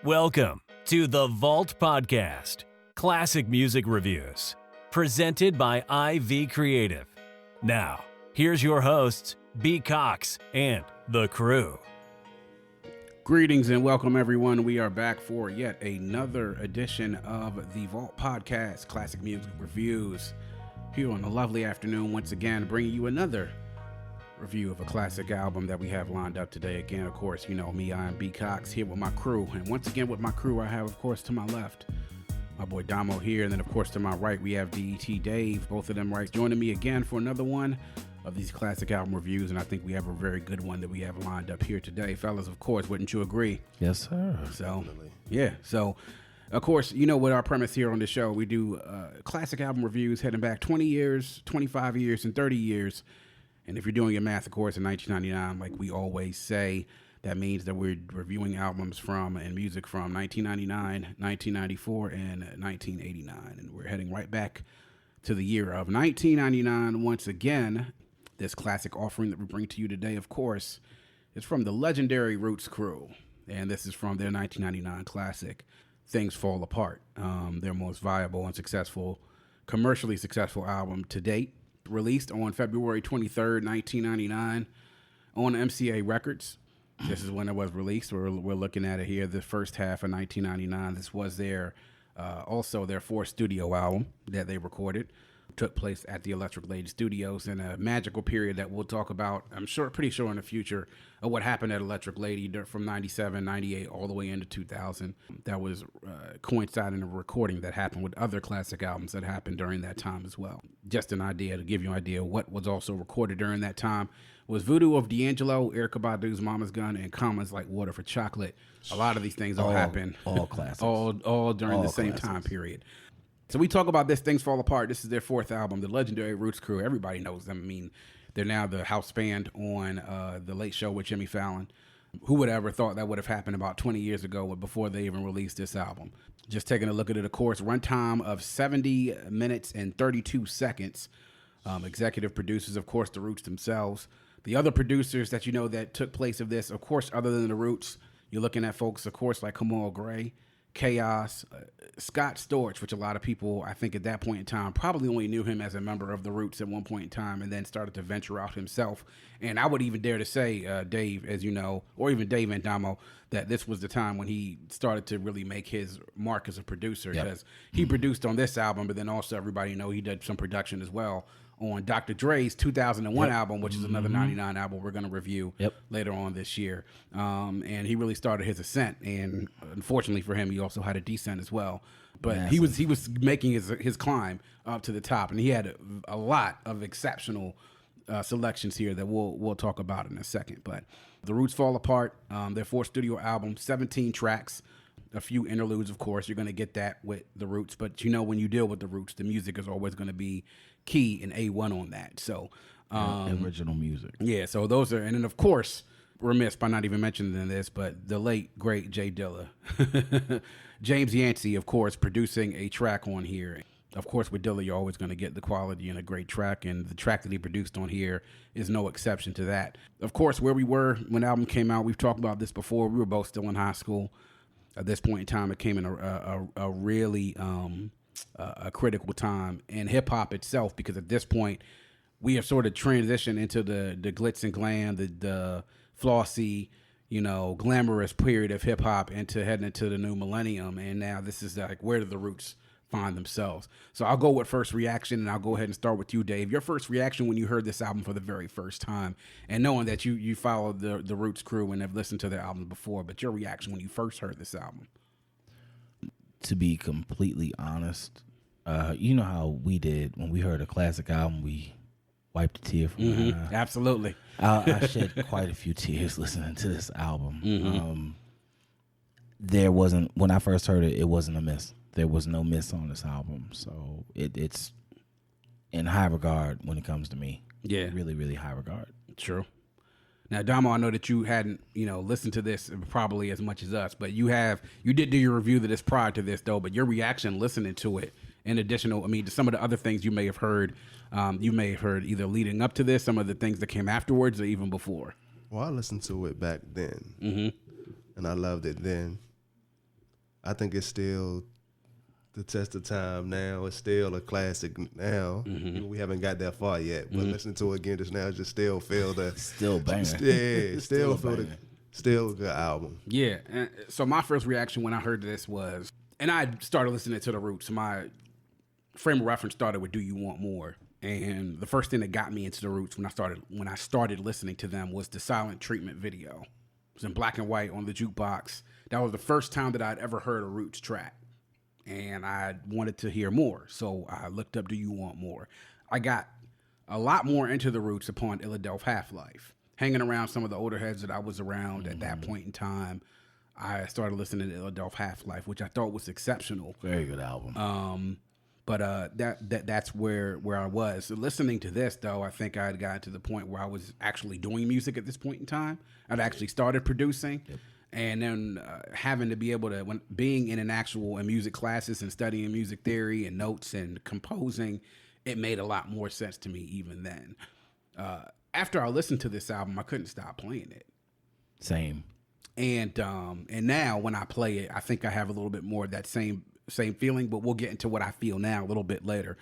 Welcome to the Vault Podcast, classic music reviews, presented by IV Creative. Now, here's your hosts, B. Cox and the crew. Greetings and welcome, everyone. We are back for yet another edition of the Vault Podcast, classic music reviews. Here on a lovely afternoon, once again, bringing you another review of a classic album that we have lined up today. Again, of course, you know me, I am B. Cox, here with my crew. And once again, with my crew, I have, of course, to my left, my boy Damo here. And then, of course, to my right, we have DET Dave, both of them right, joining me again for another one of these classic album reviews. And I think we have a very good one that we have lined up here today. Fellas, of course, wouldn't you agree? Yes, sir. So, yeah. So, of course, you know what our premise here on the show, we do classic album reviews heading back 20 years, 25 years, and 30 years. And if you're doing your math, of course, in 1999, like we always say, that means that we're reviewing albums from and music from 1999, 1994, and 1989. And we're heading right back to the year of 1999 once again. This classic offering that we bring to you today, of course, is from the legendary Roots crew. And this is from their 1999 classic, Things Fall Apart, their most viable and successful, commercially successful album to date. Released on February 23rd, 1999 on MCA Records. This is when it was released. We're looking at it here, the first half of 1999. This was their also their fourth studio album that they recorded. Took place at the Electric Lady Studios in a magical period that we'll talk about, I'm sure, pretty sure in the future, of what happened at Electric Lady from 97, 98, all the way into 2000. That was coinciding a recording that happened with other classic albums that happened during that time as well. Just an idea to give you an idea of what was also recorded during that time was Voodoo of D'Angelo, Erykah Badu's Mama's Gun, and Common's Like Water for Chocolate. A lot of these things all happened. All classics. all during the same time period. So we talk about this, Things Fall Apart. This is their fourth album, the legendary Roots crew. Everybody knows them. I mean, they're now the house band on The Late Show with Jimmy Fallon. Who would ever thought that would have happened about 20 years ago before they even released this album? Just taking a look at it, of course, runtime of 70 minutes and 32 seconds. Executive producers, of course, the Roots themselves. The other producers that you know that took place of this, of course, other than the Roots, you're looking at folks, of course, like Kamal Gray, Chaos, Scott Storch, which a lot of people, I think at that point in time, probably only knew him as a member of the Roots at one point in time and then started to venture out himself. And I would even dare to say, Dave, as you know, or even Dave and Damo, that this was the time when he started to really make his mark as a producer, because he produced on this album, but then also everybody know he did some production as well on Dr. Dre's 2001 album, which is another 99 album we're going to review later on this year. And he really started his ascent. And unfortunately for him, he also had a descent as well. But he was making his climb up to the top. And he had a lot of exceptional selections here that we'll talk about in a second. But The Roots Fall Apart, their fourth studio album, 17 tracks. A few interludes, of course. You're going to get that with the Roots. But you know, when you deal with the Roots, the music is always going to be key and A1 on that. So original music. Yeah, so those are, and then of course, remiss by not even mentioning this, but the late, great Jay Dilla. James Yancey, of course, producing a track on here. Of course, with Dilla, you're always going to get the quality in a great track, and the track that he produced on here is no exception to that. Of course, where we were when the album came out, we've talked about this before. We were both still in high school. At this point in time, it came in a really a critical time in hip-hop itself, because at this point, we have sort of transitioned into the glitz and glam, the flossy, you know, glamorous period of hip-hop into heading into the new millennium. And now this is like, where do the Roots find themselves? So I'll go with first reaction, and I'll go ahead and start with you, Dave. Your first reaction when you heard this album for the very first time, and knowing that you followed the Roots crew and have listened to their albums before, but your reaction when you first heard this album. To be completely honest, you know how we did when we heard a classic album, we wiped a tear from my eye. Absolutely. I shed quite a few tears listening to this album. There wasn't, when I first heard it, it wasn't a miss. There was no miss on this album. So it's in high regard when it comes to me. Yeah. Really, really high regard. True. Now, Damo, I know that you hadn't, listened to this probably as much as us, but you did do your review of this prior to this, though, but your reaction listening to it, in addition, to some of the other things you may have heard either leading up to this, some of the things that came afterwards, or even before. Well, I listened to it back then, and I loved it then. I think it's still the test of time now. It's still a classic now. Mm-hmm. We haven't got that far yet, but listening to it again just now, just still feel the still banger. Still feel the still a good album. Yeah. And so my first reaction when I heard this was, and I started listening to the Roots. My frame of reference started with "Do You Want More?" And the first thing that got me into the Roots when I started listening to them was the Silent Treatment video. It was in black and white on the jukebox. That was the first time that I'd ever heard a Roots track. And I wanted to hear more. So I looked up Do You Want More? I got a lot more into the Roots upon Illadelph Half-Life. Hanging around some of the older heads that I was around at that point in time, I started listening to Illadelph Half-Life, which I thought was exceptional. Very good album. But that's where I was. So listening to this, though, I think I had gotten to the point where I was actually doing music at this point in time. I'd actually started producing. Yep. And then having to be able to, when being in music classes and studying music theory and notes and composing, it made a lot more sense to me even then. After I listened to this album, I couldn't stop playing it. Same. And now when I play it, I think I have a little bit more of that same feeling, but we'll get into what I feel now a little bit later.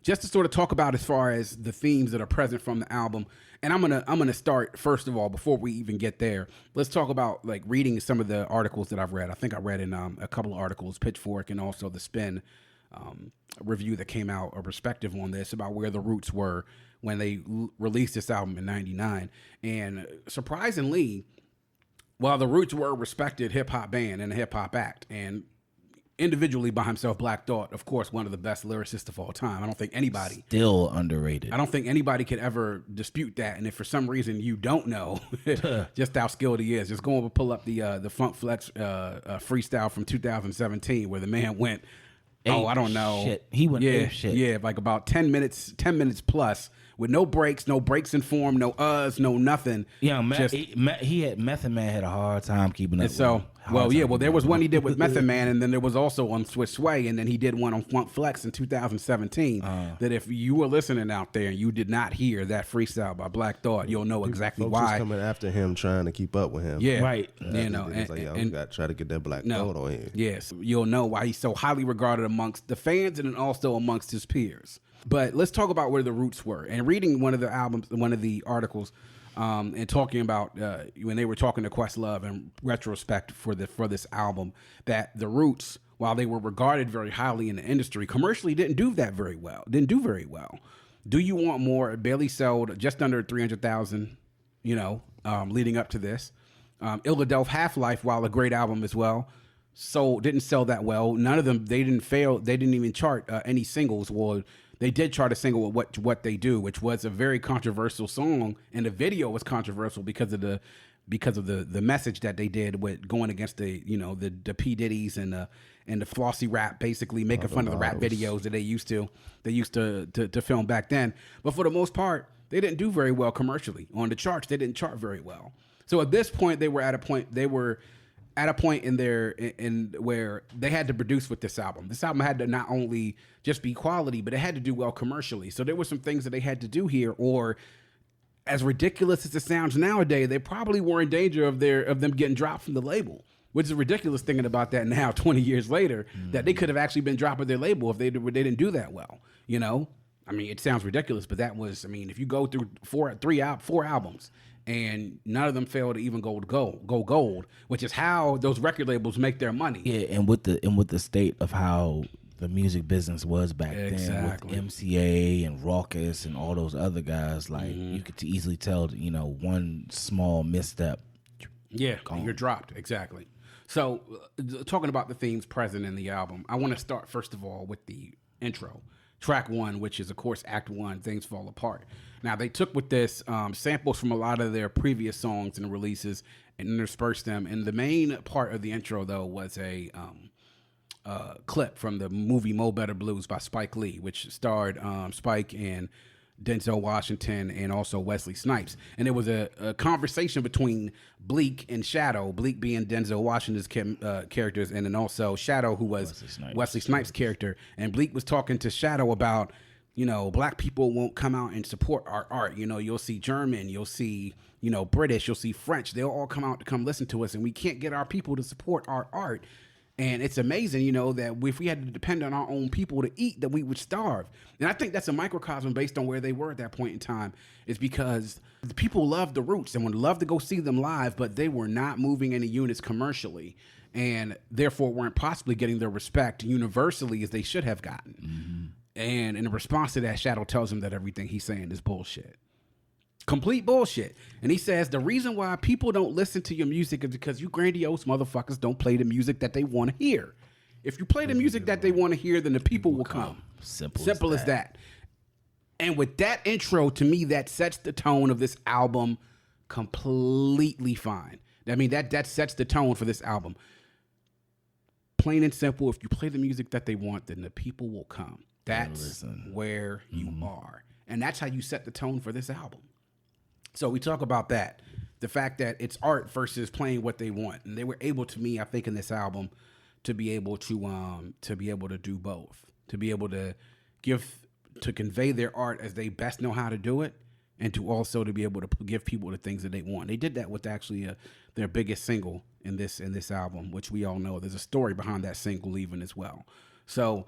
Just to sort of talk about as far as the themes that are present from the album. And I'm gonna start first of all, before we even get there, let's talk about like reading some of the articles that I've read. I think I read in a couple of articles, Pitchfork and also the Spin review that came out, a perspective on this about where the Roots were when they released this album in '99. And surprisingly, while the Roots were a respected hip hop band and a hip hop act, and individually by himself, Black Thought, of course, one of the best lyricists of all time. I don't think anybody... Still underrated. I don't think anybody could ever dispute that. And if for some reason you don't know just how skilled he is, just go over and pull up the Funk Flex freestyle from 2017 where the man went, I don't know. Shit. He went ape shit. Yeah, like about 10 minutes plus with no breaks in form, no no nothing. Yeah, Method Man had a hard time keeping up. So, there was one he did with Method Man, and then there was also on Switch Sway, and then he did one on Funk Flex in 2017. That if you were listening out there and you did not hear that freestyle by Black Thought, you'll know exactly Folks why. was coming after him, trying to keep up with him. Yeah, right. You know, we got to try to get that Black Thought on here. Yes, you'll know why he's so highly regarded amongst the fans and then also amongst his peers. But let's talk about where the Roots were. And reading one of the articles, and talking about when they were talking to Questlove in retrospect for this album, that the Roots, while they were regarded very highly in the industry, commercially didn't do very well. Do You Want More barely sold just under 300,000, leading up to this. Illadelph Half-Life, while a great album as well, didn't sell that well. None of them, they didn't even chart any singles. Well, they did chart a single with What They Do, which was a very controversial song, and the video was controversial because of the message that they did with going against the P Diddy's and the flossy rap, basically making fun of the rap videos that they used to film back then. But for the most part, they didn't do very well commercially on the charts. They didn't chart very well. So at this point, they were at a point in where they had to produce with this album. This album had to not only just be quality, but it had to do well commercially. So there were some things that they had to do here, or as ridiculous as it sounds nowadays, they probably were in danger of them getting dropped from the label, which is ridiculous thinking about that now, 20 years later, that they could have actually been dropped with their label if they didn't do that well. I mean, it sounds ridiculous, but that was, if you go through four albums, and none of them failed to even go gold, which is how those record labels make their money. Yeah, and with the state of how the music business was back then, with MCA and Rawkus and all those other guys, like you could easily tell, one small misstep. Yeah, you're dropped. Exactly. So, talking about the themes present in the album, I want to start first of all with the intro. Track 1, which is, of course, Act 1, Things Fall Apart. Now, they took with this samples from a lot of their previous songs and releases and interspersed them. And the main part of the intro, though, was a clip from the movie Mo Better Blues by Spike Lee, which starred Spike and Denzel Washington and also Wesley Snipes. And it was a conversation between Bleak and Shadow, Bleak being Denzel Washington's characters, and then also Shadow, who was Wesley Snipes' character. And Bleak was talking to Shadow about, black people won't come out and support our art. You'll see German, you'll see, British, you'll see French. They'll all come out to come listen to us, and we can't get our people to support our art. And it's amazing, you know, that if we had to depend on our own people to eat, that we would starve. And I think that's a microcosm based on where they were at that point in time. Is because the people loved the Roots and would love to go see them live, but they were not moving any units commercially, and therefore weren't possibly getting the respect universally as they should have gotten. Mm-hmm. And in response to that, Shadow tells him that everything he's saying is bullshit. Complete bullshit. And he says the reason why people don't listen to your music is because you grandiose motherfuckers don't play the music that they want to hear. If you play the music that they want to hear, then the people will come. Simple as that. And with that intro, to me, that sets the tone of this album completely fine. I mean, that sets the tone for this album. Plain and simple, if you play the music that they want, then the people will come. That's where you are. And that's how you set the tone for this album. So we talk about that. The fact that it's art versus playing what they want. And they were able to me, I think, in this album to be able to do both. To be able to convey their art as they best know how to do it, and to also to be able to give people the things that they want. They did that with actually their biggest single in this album, which we all know. There's a story behind that single even as well. So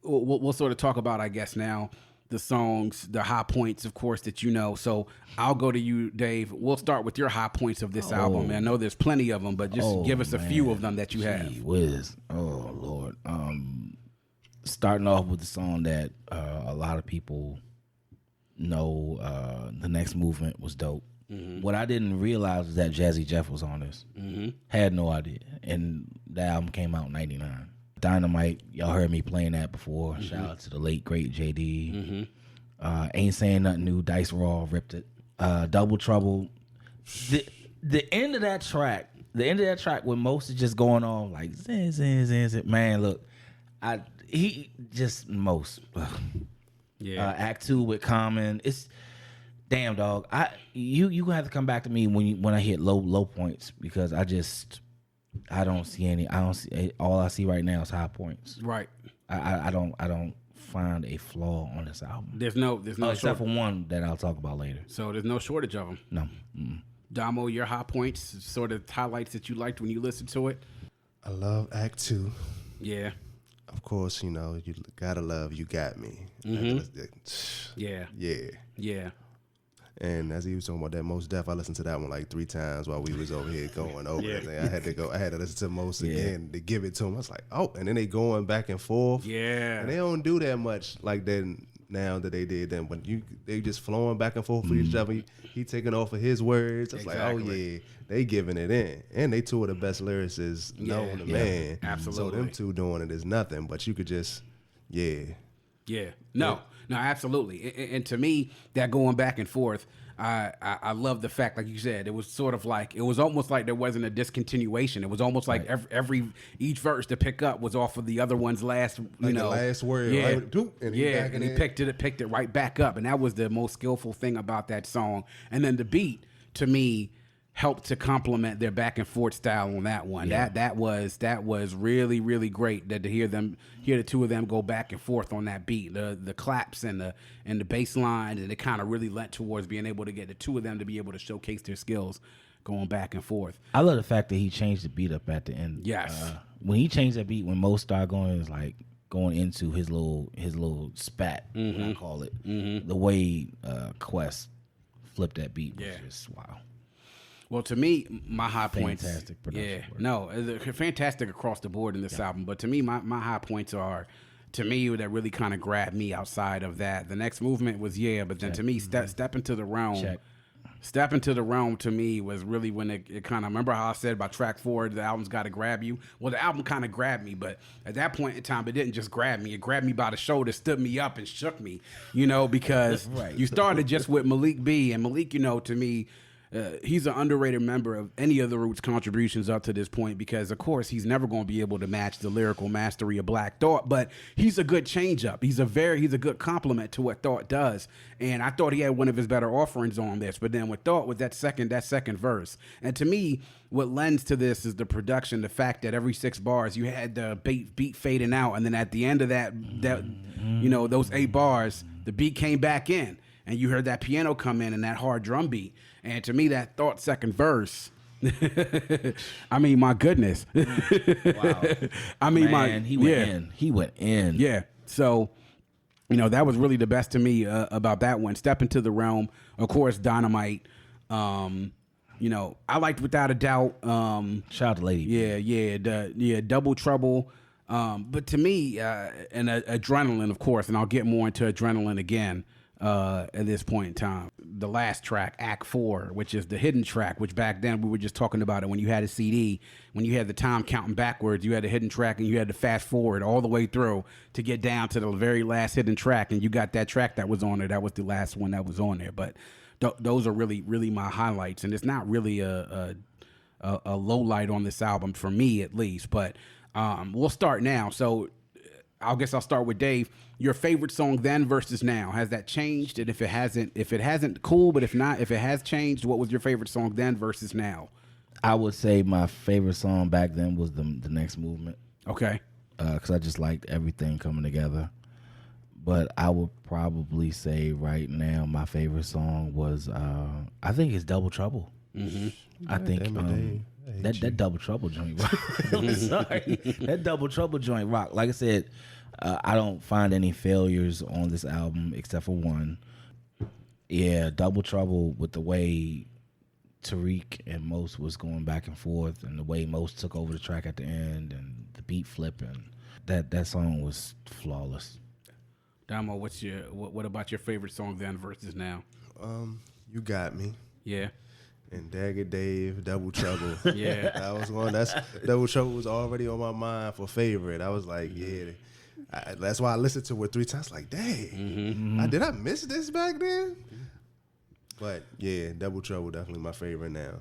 we'll sort of talk about, I guess, now the songs, the high points, of course, that you know. So I'll go to you, Dave. We'll start with your high points of this album. I know there's plenty of them, but just give us a few of them that you have. Whiz. Oh, Lord. Starting off with the song that a lot of people know, The Next Movement was dope. Mm-hmm. What I didn't realize was that Jazzy Jeff was on this. Mm-hmm. Had no idea. And the album came out in 99. Dynamite, y'all heard me playing that before. Mm-hmm. Shout out to the late, great JD. Mm-hmm. Ain't Saying Nothing New, Dice Raw, ripped it. Double Trouble. The end of that track when most is just going on like, zin, zin, zin, zin. Man, look, he just most. Yeah. Act 2 with Common. It's damn, dog. You have to come back to me when I hit low points, because I don't see all I see right now is high points. Right. I don't find a flaw on this album. There's no except for one that I'll talk about later. So there's no shortage of them. No. Mm-mm. Damo, your high points, sort of highlights that you liked when you listened to it. I love Act 2. Yeah. Of course, you know, you gotta love You Got Me. Mm-hmm. Yeah. Yeah. And as he was talking about that Mos Def, I listened to that one like 3 times while we was over here going over it. I had to listen to Mos again to give it to him. I was like, oh, and then they going back and forth. Yeah. And they don't do that much like that now that they did then. But they just flowing back and forth with each other. He taking off of his words. It's like, oh yeah, they giving it in. And they 2 of the best lyricists known to man. Absolutely. So them 2 doing it is nothing. But you could just, Yeah. No, absolutely. And to me, that going back and forth, I love the fact, like you said, it was sort of like, it was almost like there wasn't a discontinuation. It was almost like each verse to pick up was off of the other one's last, the last word. Yeah, right? And he picked it right back up. And that was the most skillful thing about that song. And then the beat, to me, helped to complement their back and forth style on that one. Yeah. That was really, really great to hear the 2 of them go back and forth on that beat. The claps and the bass line, and it kind of really lent towards being able to get the 2 of them to be able to showcase their skills going back and forth. I love the fact that he changed the beat up at the end. Yes. When he changed that beat, when Mo started going, it was like going into his little spat, what I call it. Mm-hmm. The way Quest flipped that beat was just wow. Well, to me, my high points. Fantastic production. Yeah, no, fantastic across the board in this album. But to me, my high points are, to me, that really kind of grabbed me outside of that. The Next Movement was but then to me, Step Into the Realm. Step Into the Realm to me was really when it kind of, remember how I said about track 4, the album's got to grab you? Well, the album kind of grabbed me, but at that point in time, it didn't just grab me. It grabbed me by the shoulder, stood me up, and shook me, because you started just with Malik B. And Malik, to me, he's an underrated member of any of the Roots contributions up to this point, because of course he's never going to be able to match the lyrical mastery of Black Thought, but he's a good change up. He's a good compliment to what Thought does. And I thought he had one of his better offerings on this, but then with Thought, with that second verse. And to me, what lends to this is the production, the fact that every 6 bars you had the beat fading out, and then at the end of that those 8 bars, the beat came back in. And you heard that piano come in and that hard drum beat. And to me, that Thought second verse I mean, my goodness. Wow. I mean, Man, he went in. Yeah. So, that was really the best to me about that one. Step Into the Realm, of course, Dynamite. I liked Without a Doubt. Shout out to Lady. Double Trouble. But to me, and Adrenaline, of course, and I'll get more into Adrenaline again at this point in time. The last track, Act 4, which is the hidden track, which back then we were just talking about it when you had a CD, when you had the time counting backwards, you had a hidden track and you had to fast forward all the way through to get down to the very last hidden track, and you got that track that was on there. That was the last one that was on there. But those are really, really my highlights, and it's not really a low light on this album for me, at least. But we'll start now. So I guess I'll start with Dave. Your favorite song then versus now, has that changed? And if it hasn't, cool. But if it has changed, what was your favorite song then versus now? I would say my favorite song back then was the Next Movement. Okay. Because I just liked everything coming together. But I would probably say right now my favorite song was I think it's Double Trouble. Mm-hmm. I think that Double Trouble joint rock. I'm sorry. That Double Trouble joint rock. Like I said, I don't find any failures on this album except for one. Yeah, Double Trouble, with the way Tariq and Mos was going back and forth and the way Mos took over the track at the end and the beat flipping. That song was flawless. Damo, what about your favorite song then versus now? You Got Me. Yeah. And Dagger Dave, Double Trouble. Yeah. That was one. Double Trouble was already on my mind for favorite. I was like, that's why I listened to it 3 times. Like, dang, did I miss this back then? But yeah, Double Trouble definitely my favorite now.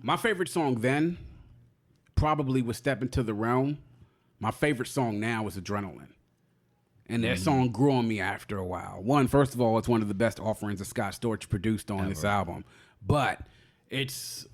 My favorite song then probably was Step Into the Realm. My favorite song now is Adrenaline. And that song grew on me after a while. First of all, it's one of the best offerings that Scott Storch produced on this album. But it's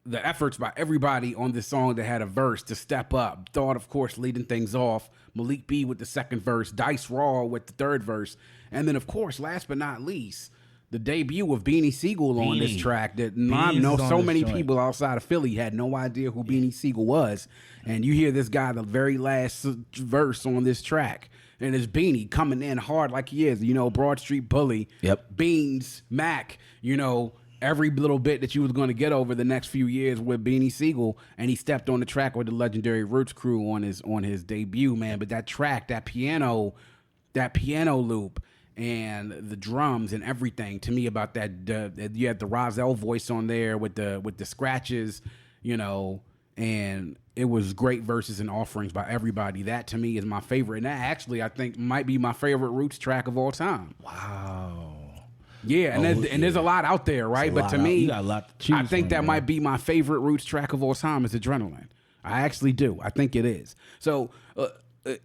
the efforts by everybody on this song that had a verse to step up. Thought, of course, leading things off. Malik B with the second verse. Dice Raw with the third verse. And then, of course, last but not least, the debut of Beanie Siegel on this track that I know so many people outside of Philly had no idea who Beanie Siegel was. And you hear this guy, the very last verse on this track. And it's Beanie coming in hard like he is. Broad Street Bully. Yep. Beans, Mac, every little bit that you was going to get over the next few years with Beanie Siegel, and he stepped on the track with the legendary Roots crew on his debut, man. But that track, that piano loop, and the drums and everything, to me about that, you had the Rozelle voice on there with the scratches, and it was great verses and offerings by everybody. That to me is my favorite, and that actually I think might be my favorite Roots track of all time. Wow. Yeah, and there's a lot out there, right? But to me, I think that might be my favorite Roots track of all time is Adrenaline. I actually do. I think it is. So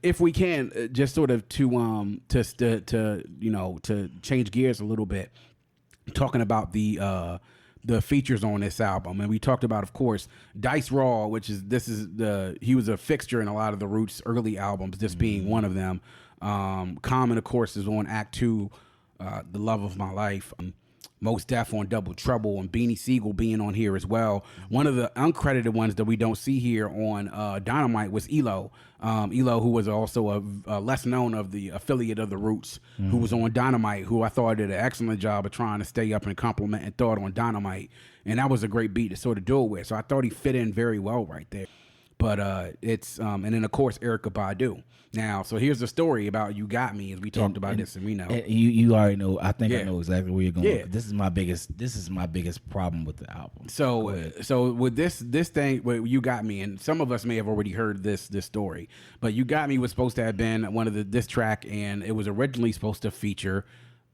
if we can, just sort of to change gears a little bit, talking about the features on this album, and we talked about, of course, Dice Raw, he was a fixture in a lot of the Roots early albums, this being one of them. Common, of course, is on Act 2. The Love of My Life, Mos Def on Double Trouble, and Beanie Siegel being on here as well. One of the uncredited ones that we don't see here on Dynamite was Elo. Elo, who was also a less known of the affiliate of the Roots, who was on Dynamite, who I thought did an excellent job of trying to stay up and compliment and thought on Dynamite. And that was a great beat to sort of do it with. So I thought he fit in very well right there. But and then, of course, Erykah Badu. Now, so here's the story about You Got Me, as we talked about this, and we know. And you already know. I think I know exactly where you're going. Yeah. This is my biggest problem with the album. So with this thing, with You Got Me, and some of us may have already heard this story, but You Got Me was supposed to have been one of this track, and it was originally supposed to feature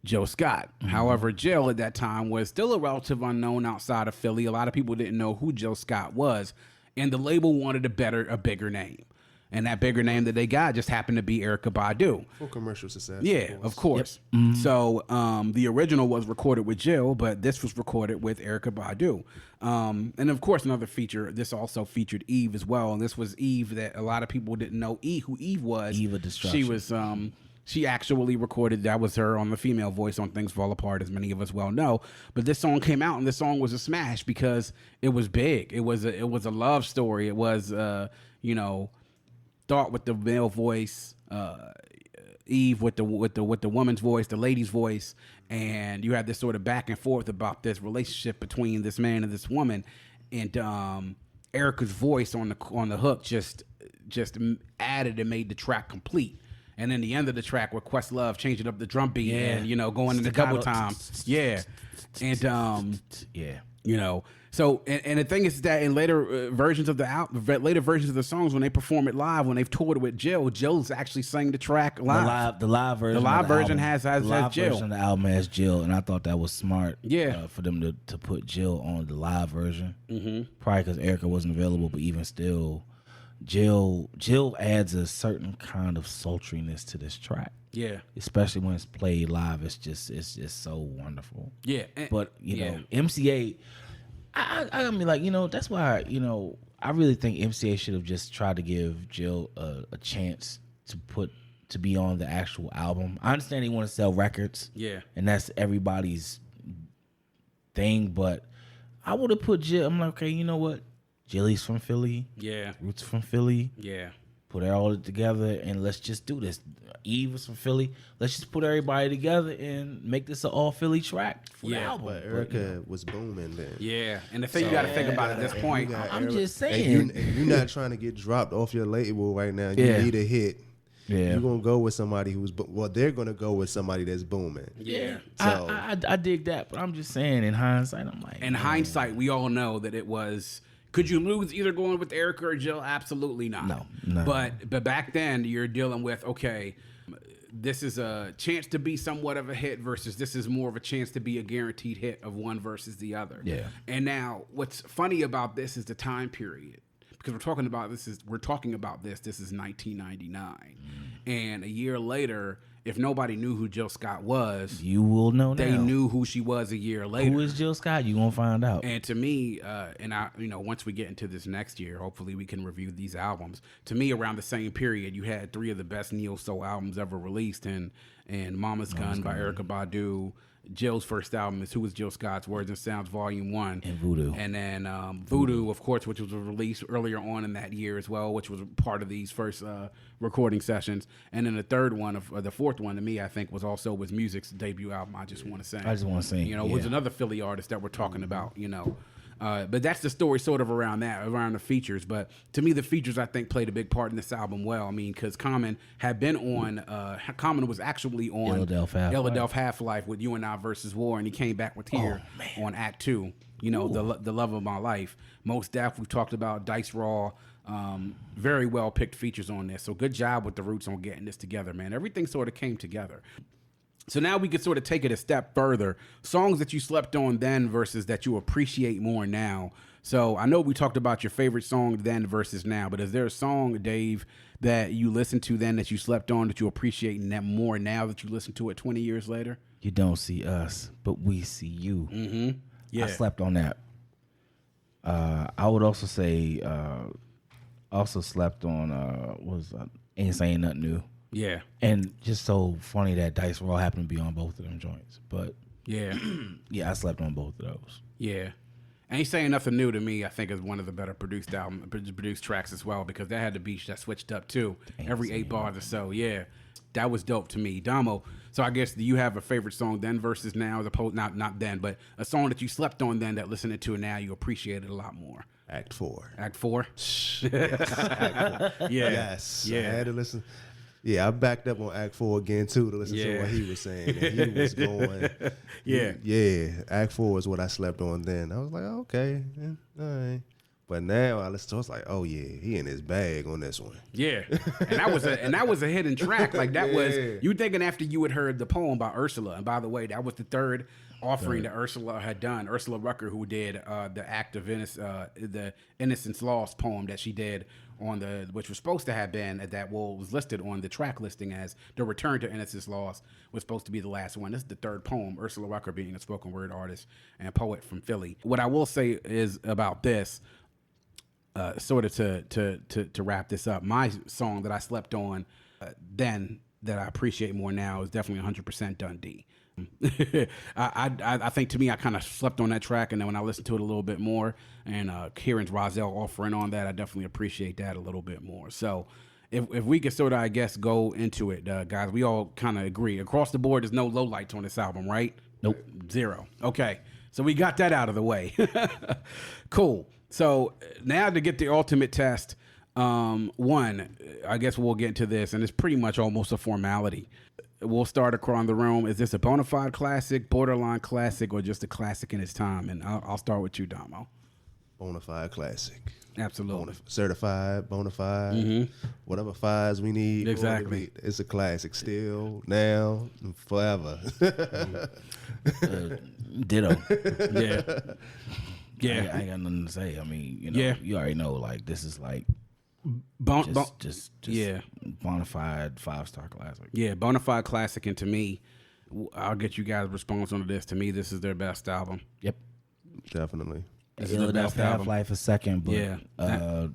Jill Scott. Mm-hmm. However, Jill at that time was still a relative unknown outside of Philly. A lot of people didn't know who Jill Scott was, and the label wanted a bigger name. And that bigger name that they got just happened to be Erykah Badu. For commercial success. Yeah, of course. Yep. Mm-hmm. So the original was recorded with Jill, but this was recorded with Erykah Badu. And of course, another feature, this also featured Eve as well. And this was Eve that a lot of people didn't know who Eve was. Eve of Destruction. She actually recorded, that was her on the female voice on Things Fall Apart, as many of us well know. But this song came out, and this song was a smash because it was big. It was a love story. It was, Thought with the male voice, Eve with the woman's voice, the lady's voice, and you had this sort of back and forth about this relationship between this man and this woman, and Erica's voice on the hook just added and made the track complete. And then the end of the track with Questlove changing up the drum beat and going into double time, and So and the thing is that in later versions of the songs, when they perform it live, when they've toured with Jill's actually sang the track live. The live version. The live version has Jill. The live version of the album has Jill, and I thought that was smart. Yeah. For them to put Jill on the live version. Mm-hmm. Probably because Erica wasn't available, but even still, Jill adds a certain kind of sultriness to this track. Yeah. Especially when it's played live, it's just so wonderful. Yeah. But MCA. I mean, like, that's why, I really think MCA should have just tried to give Jill a chance to be on the actual album. I understand they want to sell records. Yeah. And that's everybody's thing, but I would have put Jill, I'm like, okay, you know what? Jilly's from Philly. Yeah. Roots from Philly. Yeah. Put it all together and let's just do this. Eve is from Philly. Let's just put everybody together and make this an all Philly track for the album. But Erica was booming then. Yeah, and the thing you got to think about at this point, I'm just saying, and you're not trying to get dropped off your label right now. You need a hit. Yeah, you're gonna go with somebody they're gonna go with somebody that's booming. Yeah, so I dig that, but I'm just saying, in hindsight, I'm like, hindsight, we all know that it was. Could you lose either going with Erica or Jill? Absolutely not. No. But back then, you're dealing with, okay, this is a chance to be somewhat of a hit versus this is more of a chance to be a guaranteed hit of one versus the other. Yeah. And now, what's funny about this is the time period. Because we're talking about this is 1999. And a year later, if nobody knew who Jill Scott was, you will know now. They knew who she was a year later. Who is Jill Scott? You gonna find out. And to me, once we get into this next year, hopefully we can review these albums. To me, around the same period, you had 3 of the best neo soul albums ever released, and Mama's Gun by Erykah Badu. Jill's first album is Who Is Jill Scott's Words and Sounds Volume 1. And Voodoo. And then Voodoo, of course, which was released earlier on in that year as well, which was part of these first recording sessions. And then the fourth one to me, I think, was Music's debut album, I Just Want to Sing. I Just Want to Sing. Was another Philly artist that we're talking about, But that's the story sort of around the features. But to me, the features, I think, played a big part in this album well. I mean, because Common had been on, Common was actually on Philadelphia Half-Life with You and I Versus War, and he came back with here on Act 2, the Love of My Life. Most Def, we've talked about Dice Raw. Very well picked features on this. So good job with the Roots on getting this together, man. Everything sort of came together. So now we could sort of take it a step further. Songs that you slept on then versus that you appreciate more now. So I know we talked about your favorite song then versus now, but is there a song, Dave, that you listened to then that you slept on that you appreciate more now that you listen to it 20 years later? You don't see us, but we see you. Mm-hmm. Yeah. I slept on that. I would also say, slept on, Ain't Saying Nothing New. Yeah. And just so funny that Dice Raw happened to be on both of them joints. But yeah. Yeah, I slept on both of those. Yeah. Ain't Saying Nothing New to me, I think, is one of the better produced tracks as well, because that had the beats that switched up too. Every 8 bars or so. Yeah. That was dope to me. Damo, so I guess do you have a favorite song then versus now, as opposed not then, but a song that you slept on then that listening to it now you appreciate it a lot more? Act 4. Act 4? Yeah. Yes. Yeah. I had to listen. Yeah, I backed up on Act 4 again, too, to listen to what he was saying. And he was going. Yeah. Act 4 is what I slept on then. I was like, okay, all right. But now I listen to it, it's like, oh, yeah, he in his bag on this one. Yeah. And that was a hidden track. Like, that was, you thinking after you had heard the poem by Ursula. And by the way, that was the third offering that Ursula had done. Ursula Rucker, who did the Act of the Innocence Lost poem that she did which was supposed to have been was listed on the track listing as The Return to Innocence Lost, was supposed to be the last one. This is the third poem, Ursula Rucker being a spoken word artist and poet from Philly. What I will say is about this, sort of to wrap this up, my song that I slept on then that I appreciate more now is definitely 100% Dundee. I think to me, I kind of slept on that track, and then when I listened to it a little bit more, and hearing Rozelle offering on that, I definitely appreciate that a little bit more. So if we could sort of, I guess, go into it, guys, we all kind of agree. Across the board, there's no lowlights on this album, right? Nope. 0. Okay. So we got that out of the way. Cool. So now to get the ultimate test, one, I guess we'll get into this, and it's pretty much almost a formality. We'll start across the room. Is this a bona fide classic, borderline classic, or just a classic in its time? And I'll start with you, Damo. Bona fide classic. Absolutely. Certified, bona fide, whatever fides we need. Exactly. It's a classic still, now, and forever. Ditto. Yeah. Yeah. I ain't got nothing to say. I mean, you already know, like, this is like just yeah, bona fide 5-star classic. Yeah, bona fide classic. And to me, I'll get you guys' response on this. To me, this is their best album. Yep. Definitely. This is their best album. Half-Life a second, but yeah.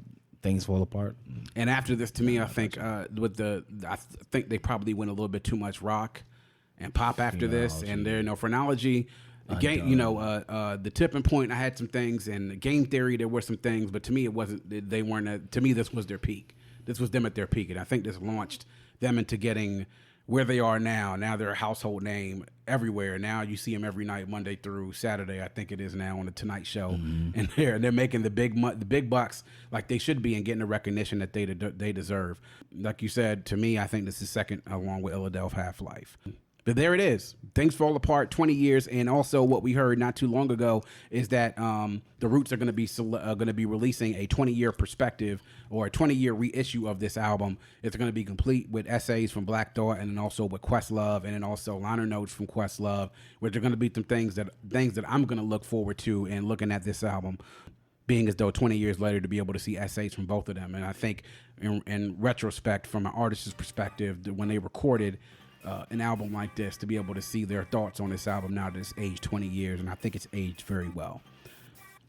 Things fall apart. And after this, to me, I think I think they probably went a little bit too much rock and pop after this, and their phrenology. Game, the tipping point. I had some things, and game theory. There were some things, but to me, it wasn't. They weren't. To me, this was their peak. This was them at their peak, and I think this launched them into getting where they are now. Now they're a household name everywhere. Now you see them every night, Monday through Saturday. I think it is now on the Tonight Show, and they're making the big bucks like they should be, and getting the recognition that they deserve. Like you said, to me, I think this is second, along with Philadelphia Half-Life. But there it is. Things fall apart. 20 years, and also what we heard not too long ago is that the Roots are going to be releasing a 20-year perspective, or a 20-year reissue of this album. It's going to be complete with essays from Black Thought, and then also with Questlove, and then also liner notes from Questlove, which are going to be some things that I'm going to look forward to and looking at this album, being as though 20 years later to be able to see essays from both of them. And I think in retrospect, from an artist's perspective, when they recorded an album like this, to be able to see their thoughts on this album now that it's aged 20 years, and I think it's aged very well.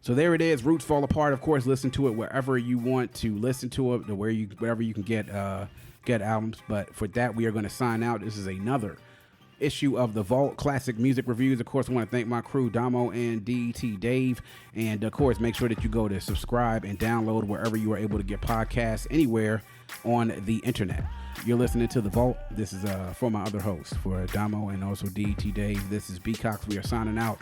So there it is. Roots Fall Apart. Of course, listen to it wherever you want to listen to it, wherever you can get albums. But for that, we are going to sign out. This is another issue of the Vault Classic Music Reviews. Of course, I want to thank my crew, Damo and DT Dave. And of course, make sure that you go to subscribe and download wherever you are able to get podcasts, anywhere on the internet. You're listening to The Vault. This is for my other hosts, for Damo and also DT Dave. This is B Cox. We are signing out.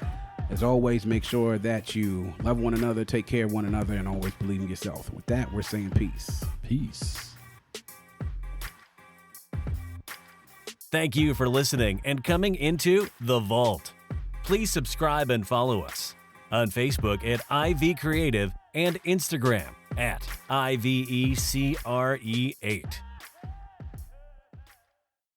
As always, make sure that you love one another, take care of one another, and always believe in yourself. With that, we're saying peace. Peace. Thank you for listening and coming into The Vault. Please subscribe and follow us on Facebook at IV Creative and Instagram at IVECRE8.